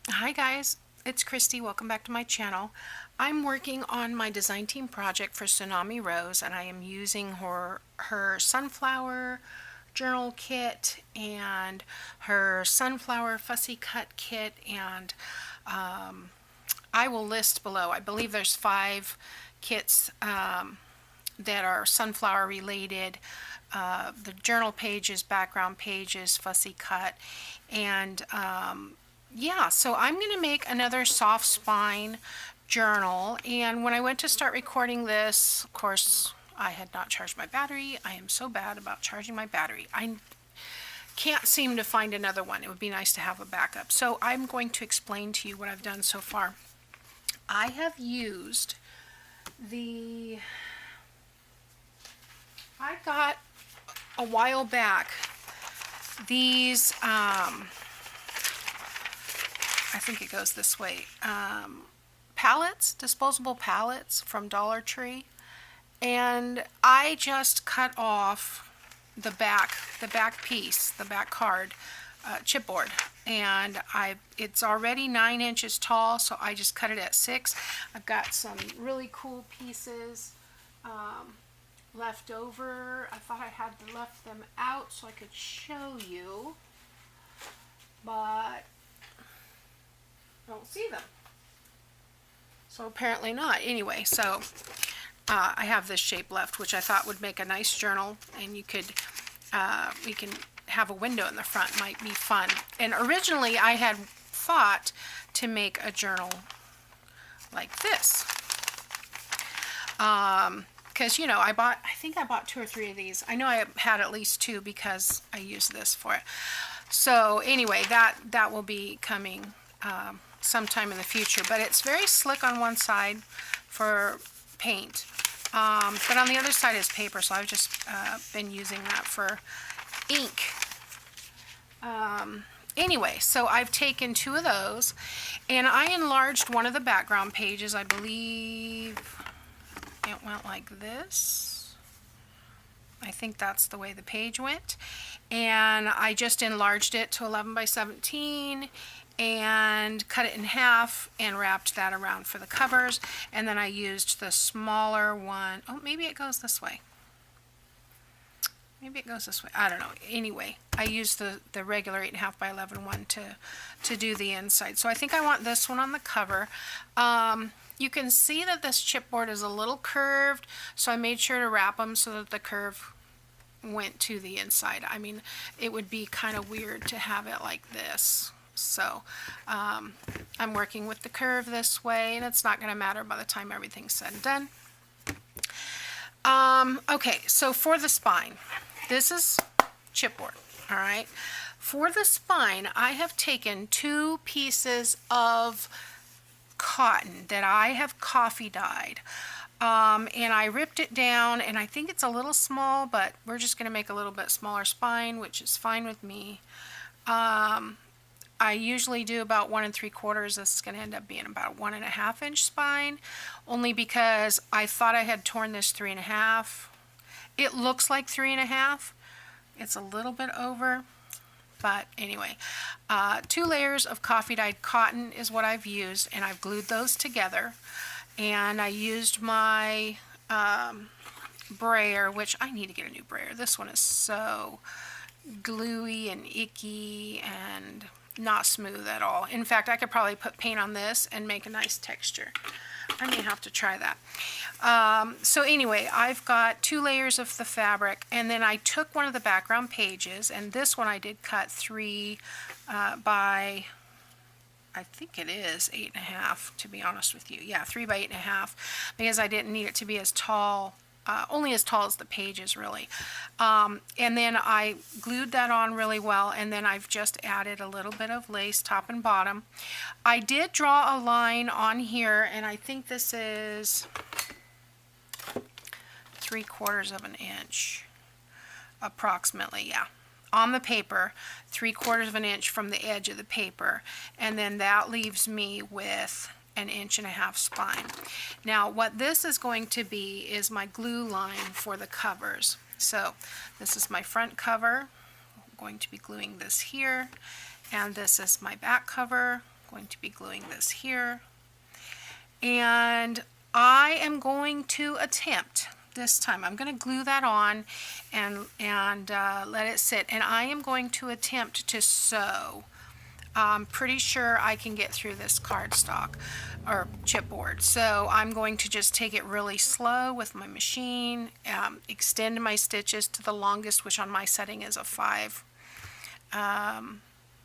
Hi guys, it's Kristi. Welcome back to my channel. I'm working on my design team project for Tsunami Rose, and I am using her sunflower journal kit and her sunflower fussy cut kit, and I will list below. I believe there's 5 kits that are sunflower related. The journal pages, background pages, fussy cut, and yeah, so I'm going to make another soft spine journal. And when I went to start recording this, of course, I had not charged my battery. I am so bad about charging my battery. I can't seem to find another one. It would be nice to have a backup. So I'm going to explain to you what I've done so far. I have used I got a while back these, I think it goes this way, palettes, disposable palettes from Dollar Tree, and I just cut off the back piece, the back card, chipboard, and it's already 9 inches tall, so I just cut it at 6. I've got some really cool pieces left over. I thought I had left them out so I could show you, but I don't see them. So apparently not. Anyway, so I have this shape left, which I thought would make a nice journal, and we can have a window in the front. Might be fun. And originally I had thought to make a journal like this. Because, you know, I think I bought 2 or 3 of these. I know I had at least 2 because I used this for it. So anyway, that will be coming sometime in the future, but it's very slick on one side for paint, but on the other side is paper, so I've just been using that for ink. Anyway, so I've taken 2 of those, and I enlarged one of the background pages. I believe it went like this. I think that's the way the page went, and I just enlarged it to 11 by 17 and cut it in half and wrapped that around for the covers, and then I used the smaller one. Oh, maybe it goes this way. Maybe it goes this way. I don't know. Anyway, I used the regular 8.5 by 11 one to do the inside. So I think I want this one on the cover. You can see that this chipboard is a little curved, so I made sure to wrap them so that the curve went to the inside. I mean, it would be kind of weird to have it like this. So I'm working with the curve this way, and it's not going to matter by the time everything's said and done. Okay, so for the spine, this is chipboard, all right? For the spine, I have taken 2 pieces of cotton that I have coffee dyed, and I ripped it down, and I think it's a little small, but we're just going to make a little bit smaller spine, which is fine with me. I usually do about 1 3/4. This is going to end up being about a 1.5 inch spine, only because I thought I had torn this 3.5. It looks like 3.5. It's a little bit over, but anyway, 2 layers of coffee dyed cotton is what I've used, and I've glued those together. And I used my brayer, which I need to get a new brayer. This one is so gluey and icky and not smooth at all. In fact, I could probably put paint on this and make a nice texture. I may have to try that. So anyway, I've got 2 layers of the fabric, and then I took one of the background pages, and this one I did cut 3 by, I think it is 8.5, to be honest with you. Yeah, 3 by 8.5, because I didn't need it to be as tall, only as tall as the pages, really. And then I glued that on really well, and then I've just added a little bit of lace top and bottom. I did draw a line on here, and I think this is 3/4 of an inch, approximately, yeah. On the paper, 3/4 of an inch from the edge of the paper, and then that leaves me with an 1.5 inch spine. Now what this is going to be is my glue line for the covers. So this is my front cover. I'm going to be gluing this here, and this is my back cover. going to be gluing this here. And I am going to attempt this time. I'm going to glue that on and let it sit. And I am going to attempt to sew. I'm pretty sure I can get through this cardstock or chipboard. So I'm going to just take it really slow with my machine, extend my stitches to the longest, which on my setting is a 5.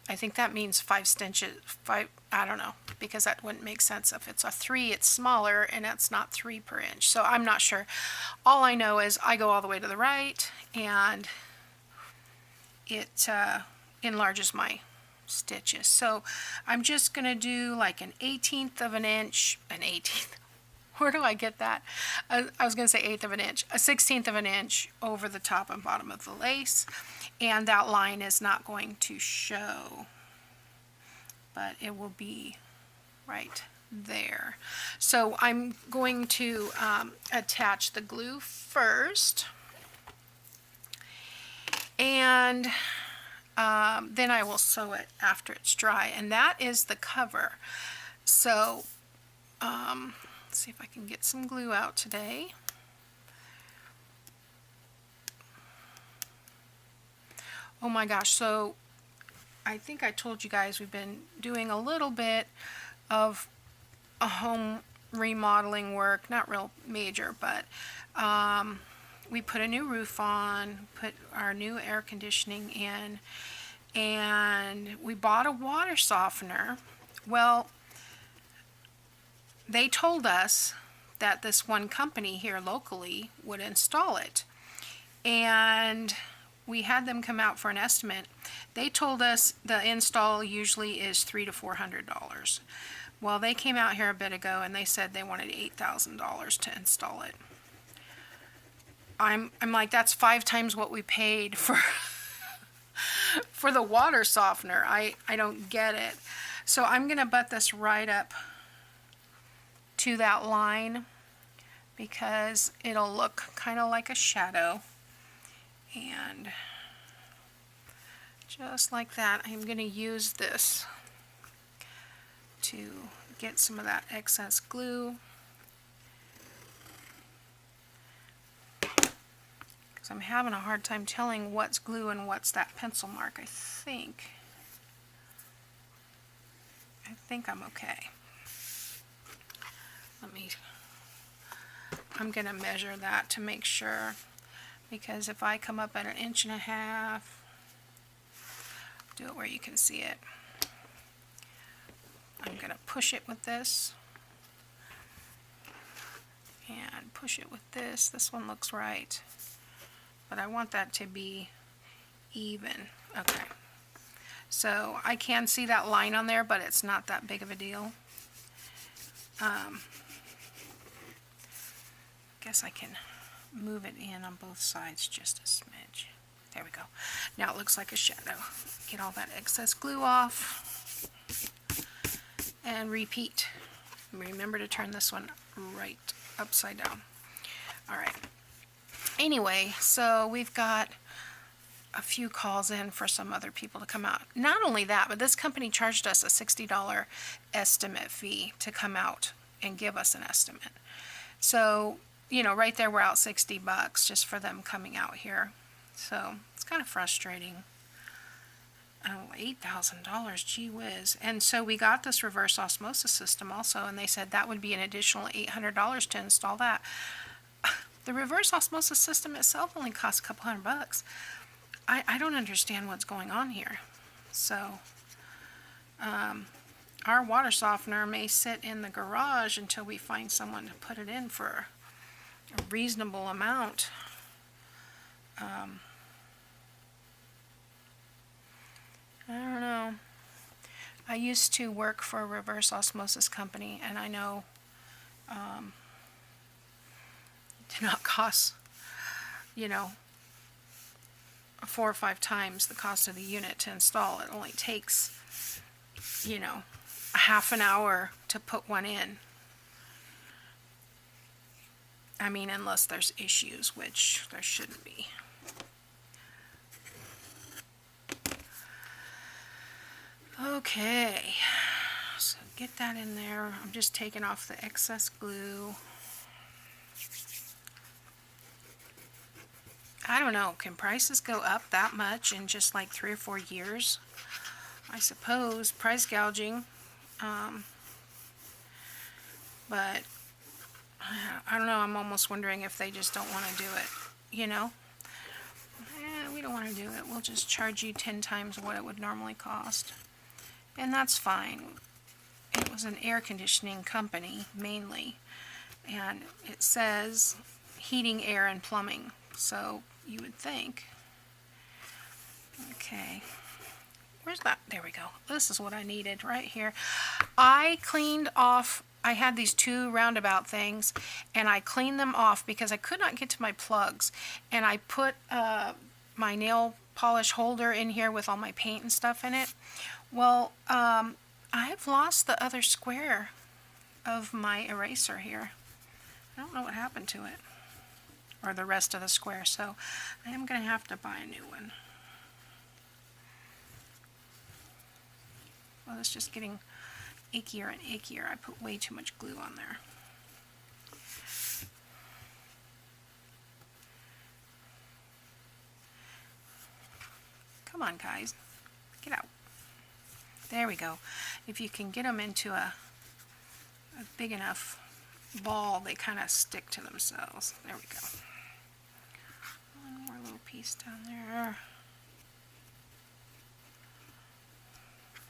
I think that means 5 stitches, I don't know, because that wouldn't make sense. If it's a 3, it's smaller, and it's not 3 per inch. So I'm not sure. All I know is I go all the way to the right, and it enlarges my stitches. So I'm just going to do like an 1/18 of an inch, an 18th. Where do I get that? I was going to say 1/8 of an inch, a 1/16 of an inch over the top and bottom of the lace. And that line is not going to show, but it will be right there. So I'm going to attach the glue first, and then I will sew it after it's dry, and that is the cover. So let's see if I can get some glue out today. Oh my gosh, so I think I told you guys we've been doing a little bit of a home remodeling work, not real major, but we put a new roof on, put our new air conditioning in, and we bought a water softener. Well, they told us that this one company here locally would install it, and we had them come out for an estimate. They told us the install usually is $300 to $400. Well, they came out here a bit ago and they said they wanted $8,000 to install it. I'm like, that's 5 times what we paid for for the water softener. I don't get it. So I'm gonna butt this right up to that line because it'll look kind of like a shadow. And just like that, I'm going to use this to get some of that excess glue, because I'm having a hard time telling what's glue and what's that pencil mark. I think I'm okay. I'm going to measure that to make sure. Because if I come up at 1.5 inches, do it where you can see it. I'm going to push it with this and push it with this. This one looks right, but I want that to be even. Okay, so I can see that line on there, but it's not that big of a deal. Guess I can move it in on both sides just a smidge. There we go. Now it looks like a shadow. Get all that excess glue off and repeat. Remember to turn this one right upside down. Alright. Anyway, so we've got a few calls in for some other people to come out. Not only that, but this company charged us a $60 estimate fee to come out and give us an estimate. So you know, right there we're out $60 just for them coming out here. So it's kind of frustrating. Oh, $8,000, gee whiz. And so we got this reverse osmosis system also, and they said that would be an additional $800 to install that. The reverse osmosis system itself only costs a couple $100. I don't understand what's going on here. So our water softener may sit in the garage until we find someone to put it in for a reasonable amount. I don't know. I used to work for a reverse osmosis company, and I know it did not cost, you know, 4 or 5 times the cost of the unit to install. It only takes, you know, a half an hour to put one in. I mean, unless there's issues, which there shouldn't be. Okay, get that in there. I'm just taking off the excess glue. I don't know, can prices go up that much in just like 3 or 4 years? I suppose, price gouging. But I don't know, I'm almost wondering if they just don't want to do it, you know? We don't want to do it. We'll just charge you 10 times what it would normally cost. And that's fine. It was an air conditioning company, mainly. And it says heating, air, and plumbing. So you would think. Okay. Where's that? There we go. This is what I needed right here. I cleaned off, I had these 2 roundabout things, and I cleaned them off because I could not get to my plugs. And I put my nail polish holder in here with all my paint and stuff in it. Well, I've lost the other square of my eraser here. I don't know what happened to it, or the rest of the square, so I am going to have to buy a new one. Well, it's just getting ickier and ickier. I put way too much glue on there. Come on, guys. Get out. There we go. If you can get them into a big enough ball, they kind of stick to themselves. There we go. One more little piece down there.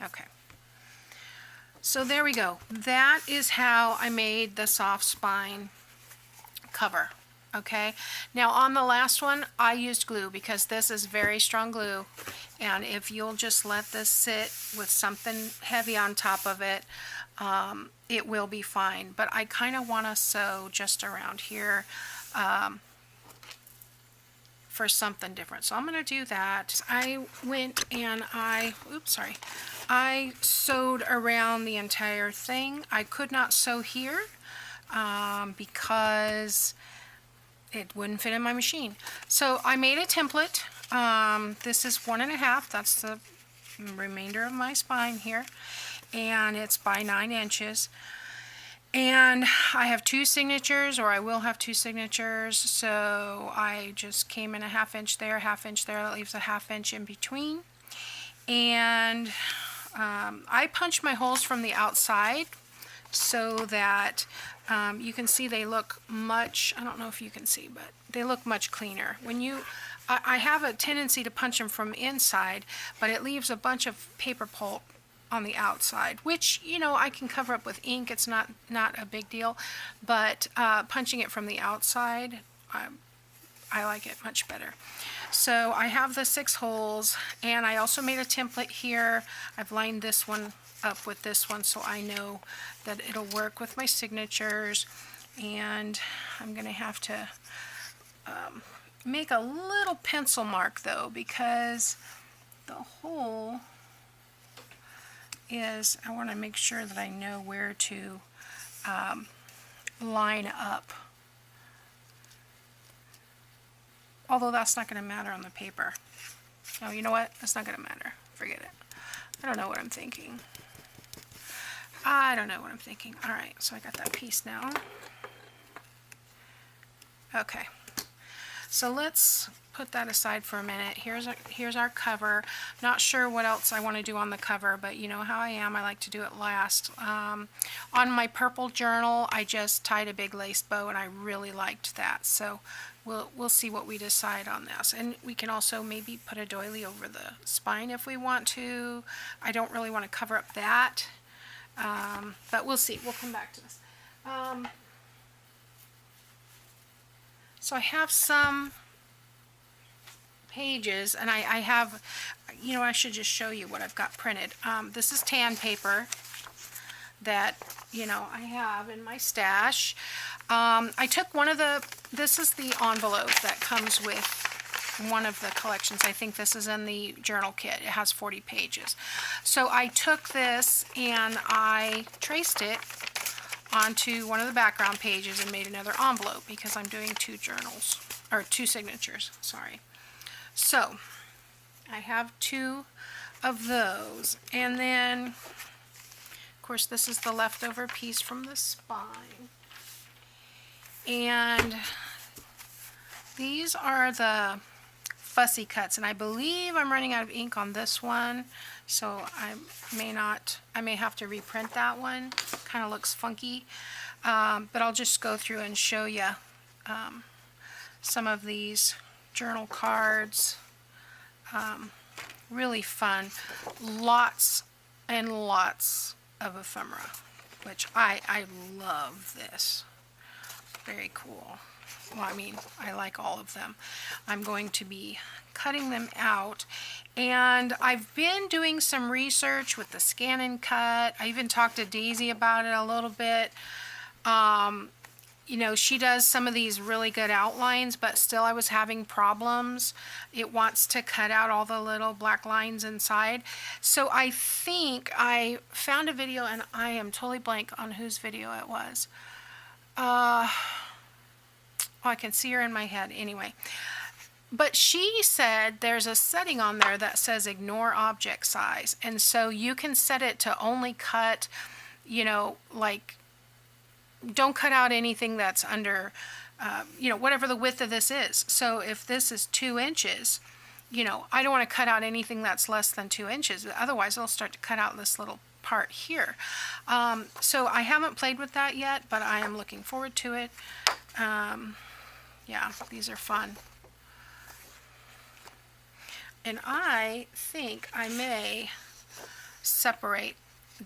Okay. So there we go. That is how I made the soft spine cover. Okay, now on the last one I used glue because this is very strong glue, and if you'll just let this sit with something heavy on top of it, it will be fine. But I kind of want to sew just around here for something different, so I'm going to do that. I went and I sewed around the entire thing. I could not sew here because it wouldn't fit in my machine. So I made a template. This is 1.5. That's the remainder of my spine here. And it's by 9 inches. And I have 2 signatures, or I will have 2 signatures. So I just came in a 1/2 inch there, 1/2 inch there. That leaves a 1/2 inch in between. And I punched my holes from the outside so that you can see they look much, I don't know if you can see, but they look much cleaner. When I have a tendency to punch them from inside, but it leaves a bunch of paper pulp on the outside, which, you know, I can cover up with ink. It's not a big deal, but punching it from the outside, I like it much better. So I have the 6 holes, and I also made a template here. I've lined this one up with this one so I know that it'll work with my signatures. And I'm going to have to make a little pencil mark though, because the hole is, I want to make sure that I know where to line up. Although that's not going to matter on the paper. Oh, you know what? That's not going to matter. Forget it. I don't know what I'm thinking. I don't know what I'm thinking. Alright, so I got that piece now. Okay. So let's put that aside for a minute. Here's our cover. Not sure what else I want to do on the cover, but you know how I am. I like to do it last. On my purple journal, I just tied a big lace bow, and I really liked that. So we'll see what we decide on this. And we can also maybe put a doily over the spine if we want to. I don't really want to cover up that, but we'll see. We'll come back to this. So I have some pages, and I have, you know, I should just show you what I've got printed. This is tan paper that, you know, I have in my stash. I took one of this is the envelope that comes with one of the collections. I think this is in the journal kit. It has 40 pages. So I took this and I traced it onto one of the background pages and made another envelope because I'm doing 2 journals, or 2 signatures, sorry. So I have 2 of those, and then of course, this is the leftover piece from the spine. And these are the fussy cuts, and I believe I'm running out of ink on this one, so I may have to reprint that one. Kind of looks funky, but I'll just go through and show you some of these journal cards. Really fun. Lots and lots of ephemera, which I love this. Very cool. Well, I mean, I like all of them. I'm going to be cutting them out, and I've been doing some research with the scan and cut. I even talked to Daisy about it a little bit. You know, she does some of these really good outlines, but still I was having problems. It wants to cut out all the little black lines inside. So I think I found a video, and I am totally blank on whose video it was. Oh, I can see her in my head. Anyway, but she said there's a setting on there that says ignore object size, and so you can set it to only cut, you know, like, don't cut out anything that's under, you know, whatever the width of this is. So if this is 2 inches, you know, I don't want to cut out anything that's less than 2 inches. Otherwise, it'll start to cut out this little part here. So I haven't played with that yet, but I am looking forward to it. Yeah, these are fun. And I think I may separate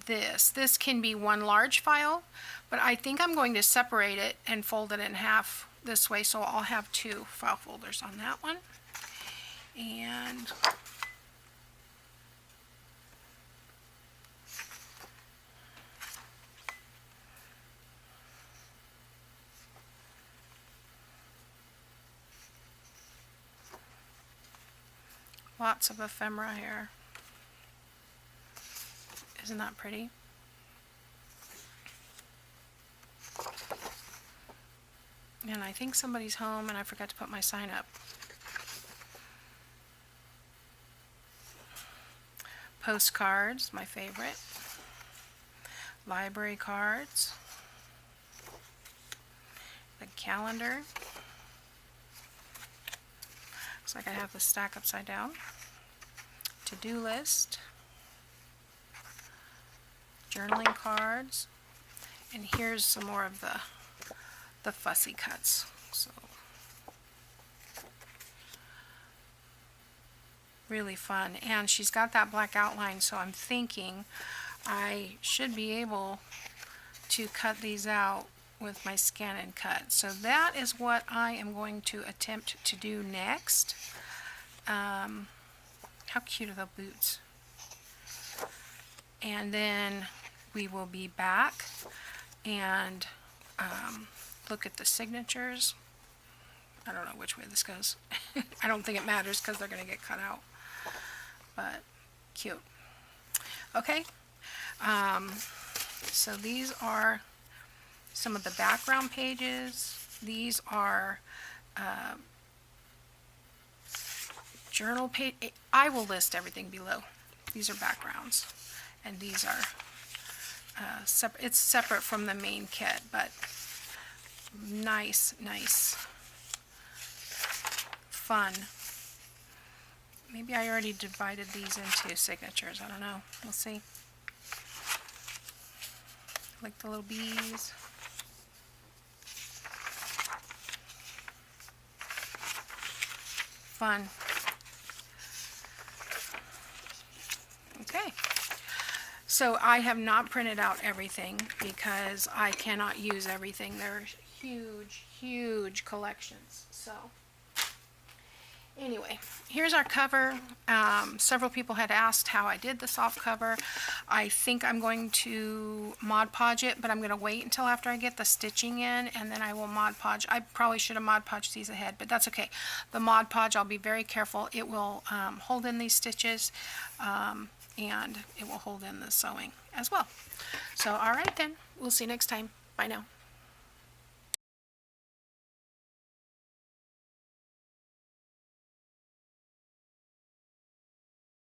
this. This can be one large file, but I think I'm going to separate it and fold it in half this way, so I'll have 2 file folders on that one. And lots of ephemera here. Isn't that pretty? And I think somebody's home, and I forgot to put my sign up. Postcards, my favorite. Library cards. The calendar. Looks like I have the stack upside down. To-do list. Journaling cards. And here's some more of the fussy cuts. So really fun, and she's got that black outline, so I'm thinking I should be able to cut these out with my scan and cut. So that is what I am going to attempt to do next. How cute are the boots? And then we will be back and look at the signatures. I don't know which way this goes. I don't think it matters because they're going to get cut out. But cute. Okay. So these are some of the background pages. These are journal page. I will list everything below. These are backgrounds, and these are it's separate from the main kit, but nice fun. Maybe I already divided these into signatures. I don't know. We'll see. Like the little bees. Fun. Okay. So I have not printed out everything because I cannot use everything. They're huge collections. So anyway, here's our cover. Several people had asked how I did the soft cover. I think I'm going to Mod Podge it, but I'm going to wait until after I get the stitching in, and then I will Mod Podge. I probably should have Mod Podged these ahead, but that's okay. The Mod Podge, I'll be very careful. It will hold in these stitches, and it will hold in the sewing as well. So, all right then. We'll see you next time. Bye now.